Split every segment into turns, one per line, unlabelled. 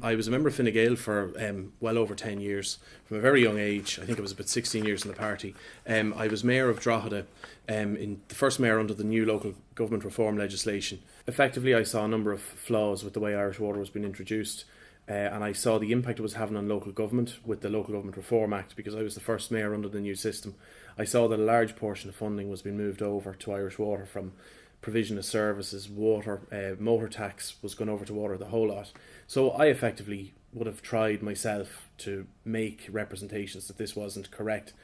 I was a member of Fine Gael for well over 10 years. From a very young age, I think I was about 16 years in the party. I was mayor of Drogheda, in the first mayor under the new local government reform legislation. Effectively, I saw a number of flaws with the way Irish Water was being introduced, and I saw the impact it was having on local government with the Local Government Reform Act, because I was the first mayor under the new system. I saw that a large portion of funding was being moved over to Irish Water from provision of services, water, motor tax was gone over to water, the whole lot. So I effectively would have tried myself to make representations that this wasn't correct.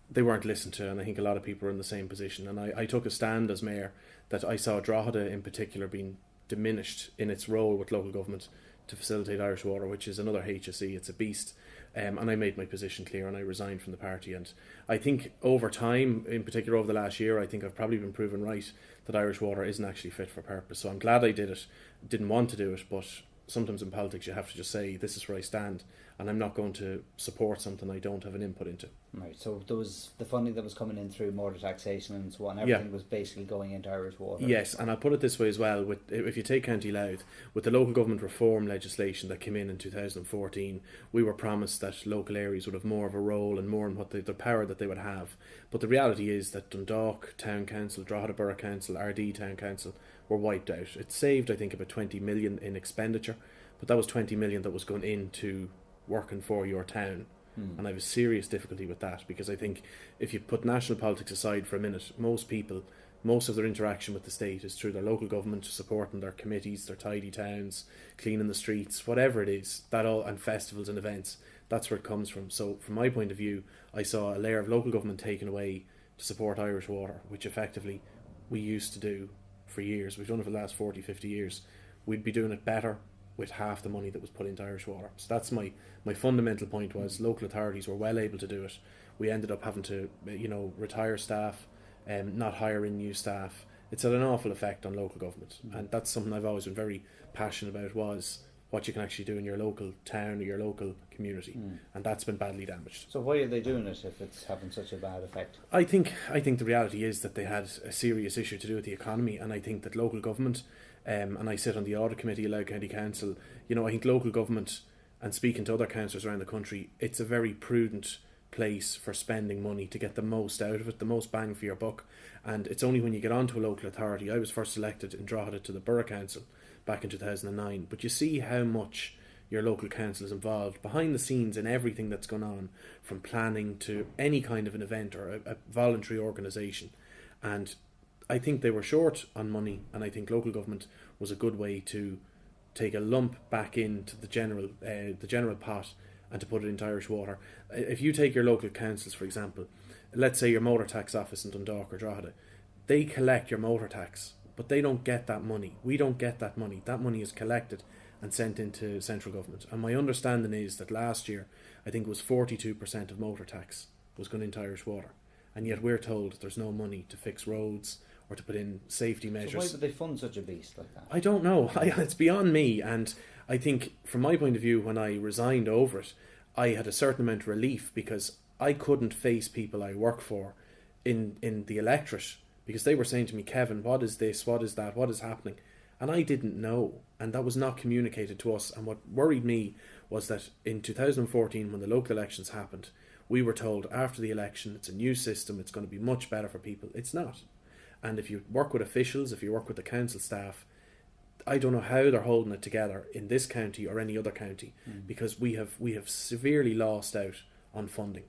They weren't listened to, and I think a lot of people are in the same position. And I took a stand as mayor that I saw Drogheda in particular being diminished in its role with local government to facilitate Irish Water, which is another HSE. It's a beast. And I made my position clear, and I resigned from the party. And I think over time, in particular over the last year, I think I've probably been proven right that Irish Water isn't actually fit for purpose. So I'm glad I did it. Didn't want to do it, but sometimes in politics you have to just say, this is where I stand, and I'm not going to support something I don't have an input into.
Right, so there was the funding that was coming in through motor taxation and so on, everything was basically going into Irish Water.
Yes, and I'll put it this way as well, with if you take County Louth, with the local government reform legislation that came in 2014, we were promised that local areas would have more of a role and more in what the power that they would have. But the reality is that Dundalk Town Council, Drogheda Borough Council, RD Town Council were wiped out. It saved, I think, about 20 million in expenditure, but that was 20 million that was going into working for your town. And I have a serious difficulty with that, because I think if you put national politics aside for a minute, most of their interaction with the state is through their local government, supporting their committees, their tidy towns, cleaning the streets, whatever it is, that all, and festivals and events. That's where it comes from. So from my point of view, I saw a layer of local government taken away to support Irish Water, which effectively we used to do for years. We've done it for the last 40, 50 years. We'd be doing it better with half the money that was put into Irish Water. So that's my fundamental point, was local authorities were well able to do it. We ended up having to, retire staff, not hire in new staff. It's had an awful effect on local government. And that's something I've always been very passionate about, was what you can actually do in your local town or your local community. And that's been badly damaged.
So why are they doing it if it's having such a bad effect?
I think the reality is that they had a serious issue to do with the economy, and I think that local government, and I sit on the audit committee of Louth County Council, I think local government, and speaking to other councillors around the country, it's a very prudent place for spending money to get the most out of it, the most bang for your buck. And it's only when you get onto a local authority. I was first elected in Drogheda to the Borough Council back in 2009, but you see how much your local council is involved behind the scenes in everything that's gone on, from planning to any kind of an event or a voluntary organisation. And I think they were short on money, and I think local government was a good way to take a lump back into the general pot and to put it into Irish Water. If you take your local councils, for example, let's say your motor tax office in Dundalk or Drogheda, they collect your motor tax, but they don't get that money. We don't get that money. That money is collected and sent into central government. And my understanding is that last year, I think it was 42% of motor tax was going into Irish Water. And yet we're told there's no money to fix roads or to put in safety measures.
So why would they fund such a beast like that?
I don't know. It's beyond me. And I think from my point of view, when I resigned over it, I had a certain amount of relief, because I couldn't face people I work for in the electorate, because they were saying to me, Kevin, what is this? What is that? What is happening? And I didn't know. And that was not communicated to us. And what worried me was that in 2014, when the local elections happened, we were told after the election, it's a new system, it's going to be much better for people. It's not. And if you work with officials, if you work with the council staff, I don't know how they're holding it together in this county or any other county, because we have severely lost out on funding.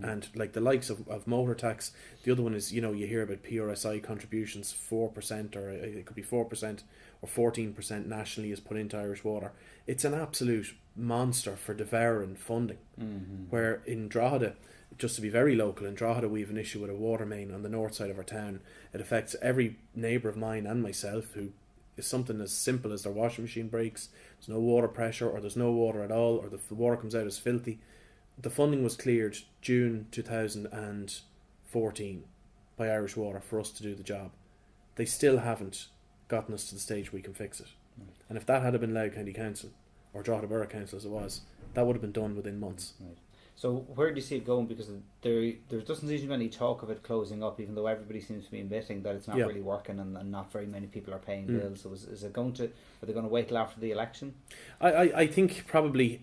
And like the likes of motor tax, the other one is, you hear about PRSI contributions, 4%, or it could be 4% or 14% nationally is put into Irish Water. It's an absolute monster for devouring funding. Where in Drogheda, just to be very local, in Drogheda we have an issue with a water main on the north side of our town. It affects every neighbour of mine and myself, who is something as simple as their washing machine breaks, there's no water pressure, or there's no water at all, or the water comes out as filthy. The funding was cleared June 2014 by Irish Water for us to do the job. They still haven't gotten us to the stage we can fix it. And if that had been Louth County Council, or Drogheda Borough Council as it was, that would have been done within months.
So where do you see it going? Because there doesn't seem to be any talk of it closing up, even though everybody seems to be admitting that it's not really working and not very many people are paying bills. So is it going to? Are they going to wait till after the election?
I think probably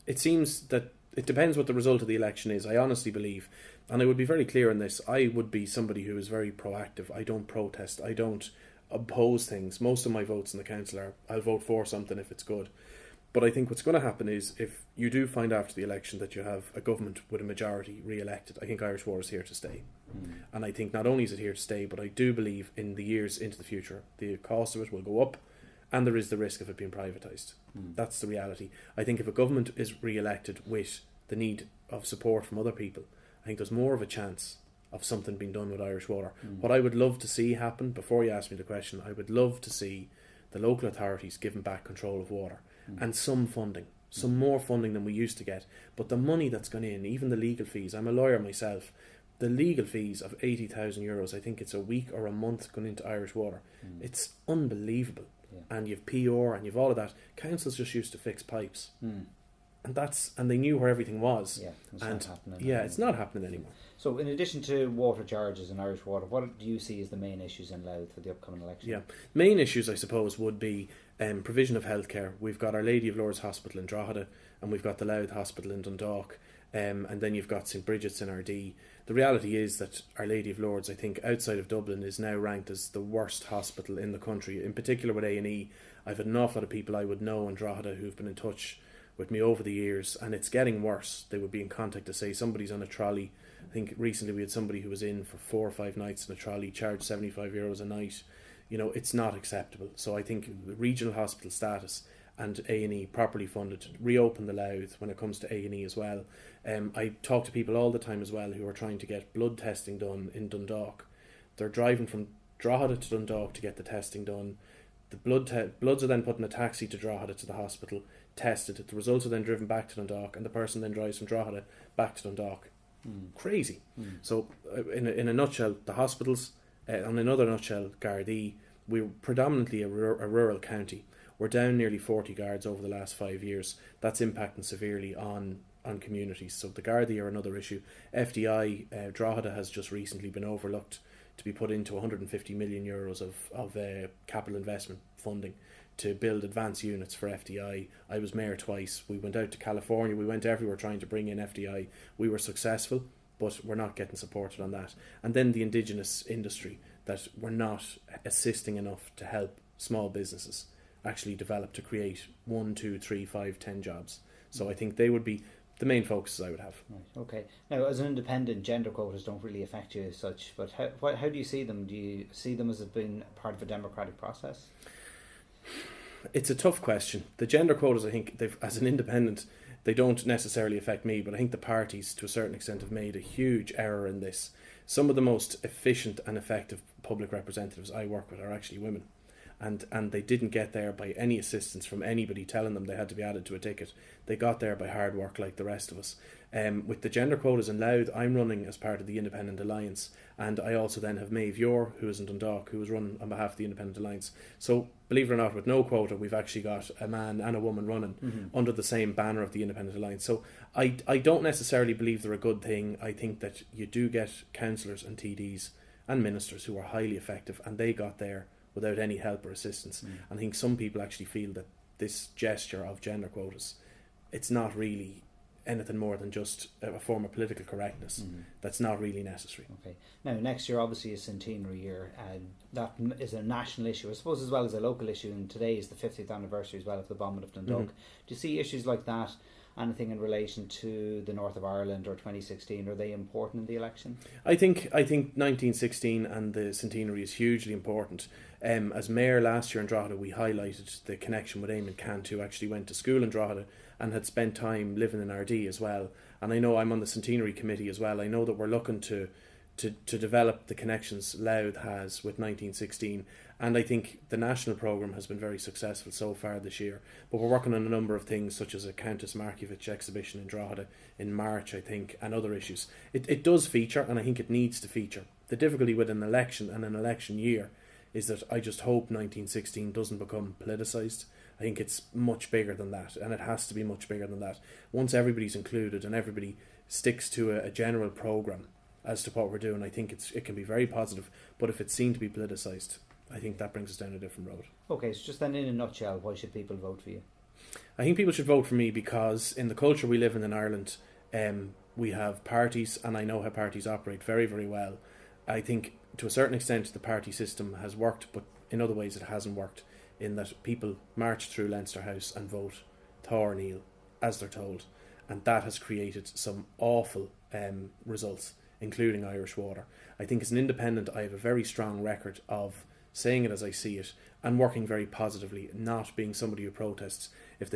it seems that it depends what the result of the election is. I honestly believe, and I would be very clear on this, I would be somebody who is very proactive. I don't protest. I don't oppose things. Most of my votes in the council are I'll vote for something if it's good. But I think what's going to happen is if you do find after the election that you have a government with a majority re-elected, I think Irish Water is here to stay. And I think not only is it here to stay, but I do believe in the years into the future, the cost of it will go up and there is the risk of it being privatised. That's the reality. I think if a government is re-elected with the need of support from other people, I think there's more of a chance of something being done with Irish Water. What I would love to see happen, before you ask me the question, I would love to see the local authorities given back control of water and some funding, some more funding than we used to get. But the money that's gone in, even the legal fees, I'm a lawyer myself, the legal fees of €80,000, I think it's a week or a month going into Irish Water. It's unbelievable. And you've PR and you've all of that. Councils just used to fix pipes. And they knew where everything was.
It's not happening.
It's not happening anymore.
So in addition to water charges in Irish Water, what do you see as the main issues in Louth for the upcoming election?
Main issues I suppose would be provision of healthcare. We've got Our Lady of Lourdes Hospital in Drogheda and we've got the Louth Hospital in Dundalk, and then you've got St Bridget's in Ardee. The reality is that Our Lady of Lourdes, I think outside of Dublin, is now ranked as the worst hospital in the country, in particular with A&E. I've had an awful lot of people I would know in Drogheda who've been in touch with me over the years, and it's getting worse. They would be in contact to say somebody's on a trolley. I think recently we had somebody who was in for 4 or 5 nights in a trolley, charged €75 a night. It's not acceptable. So I think the regional hospital status and A&E properly funded, reopen the Louth when it comes to A&E as well. I talk to people all the time as well who are trying to get blood testing done in Dundalk. They're driving from Drogheda to Dundalk to get the testing done. The bloods are then put in a taxi to Drogheda to the hospital, tested. The results are then driven back to Dundalk, and the person then drives from Drogheda back to Dundalk. Crazy. So, in a nutshell, the hospitals. In another nutshell, Gardaí. We're predominantly a rural county. We're down nearly 40 guards over the last 5 years. That's impacting severely on communities. So the Gardaí are another issue. FDI, Drogheda has just recently been overlooked to be put into €150 million of capital investment funding to build advanced units for FDI. I was mayor twice. We went out to California. We went everywhere trying to bring in FDI. We were successful, but we're not getting supported on that. And then the indigenous industry, that we're not assisting enough to help small businesses actually develop to create 1, 2, 3, 5, 10 jobs. So I think they would be the main focuses I would have.
Right, okay. Now, as an independent, gender quotas don't really affect you as such, but how do you see them? Do you see them as being part of a democratic process?
It's a tough question. The gender quotas, I think, as an independent, they don't necessarily affect me, but I think the parties, to a certain extent, have made a huge error in this. Some of the most efficient and effective public representatives I work with are actually women. And they didn't get there by any assistance from anybody telling them they had to be added to a ticket. They got there by hard work like the rest of us. With the gender quotas in Louth, I'm running as part of the Independent Alliance, and I also then have Maeve Ure, who is in Dundalk, who is running on behalf of the Independent Alliance. So, believe it or not, with no quota, we've actually got a man and a woman running under the same banner of the Independent Alliance. So I don't necessarily believe they're a good thing. I think that you do get councillors and TDs and ministers who are highly effective, and they got there without any help or assistance. And I think some people actually feel that this gesture of gender quotas, it's not really anything more than just a form of political correctness. That's not really necessary. Okay.
Now, next year obviously is centenary year, and that is a national issue, I suppose, as well as a local issue, and today is the 50th anniversary as well of the bombing of Dundalk. Do you see issues like that, anything in relation to the North of Ireland or 2016, are they important in the election?
I think 1916 and the centenary is hugely important. As mayor last year in Drogheda, we highlighted the connection with Eamon Cant, who actually went to school in Drogheda and had spent time living in Ardee as well. And I know I'm on the centenary committee as well. I know that we're looking to develop the connections Louth has with 1916, and I think the national programme has been very successful so far this year, but we're working on a number of things such as a Countess Markievicz exhibition in Drogheda in March, I think, and other issues. It does feature, and I think it needs to feature. The difficulty with an election and an election year is that I just hope 1916 doesn't become politicised. I think it's much bigger than that, and it has to be much bigger than that. Once everybody's included and everybody sticks to a general programme as to what we're doing, I think it can be very positive. But if it's seen to be politicised, I think that brings us down a different road.
Okay, so just then in a nutshell, why should people vote for you?
I think people should vote for me because in the culture we live in Ireland, we have parties, and I know how parties operate very, very well. I think to a certain extent the party system has worked, but in other ways it hasn't worked, in that people march through Leinster House and vote Tar Neil as they're told, and that has created some awful results, including Irish Water. I think as an independent I have a very strong record of saying it as I see it and working very positively, not being somebody who protests. If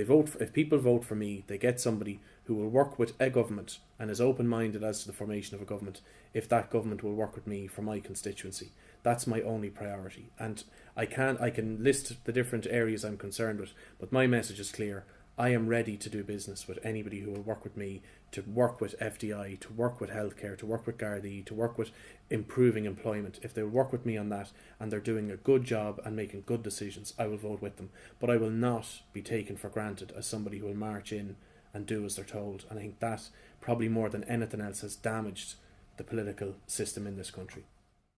people vote for me, they get somebody who will work with a government and is open-minded as to the formation of a government, if that government will work with me for my constituency. That's my only priority. And I can list the different areas I'm concerned with, but my message is clear. I am ready to do business with anybody who will work with me, to work with FDI, to work with healthcare, to work with Gardaí, to work with improving employment. If they will work with me on that and they're doing a good job and making good decisions, I will vote with them. But I will not be taken for granted as somebody who will march in and do as they're told. And I think that, probably more than anything else, has damaged the political system in this country.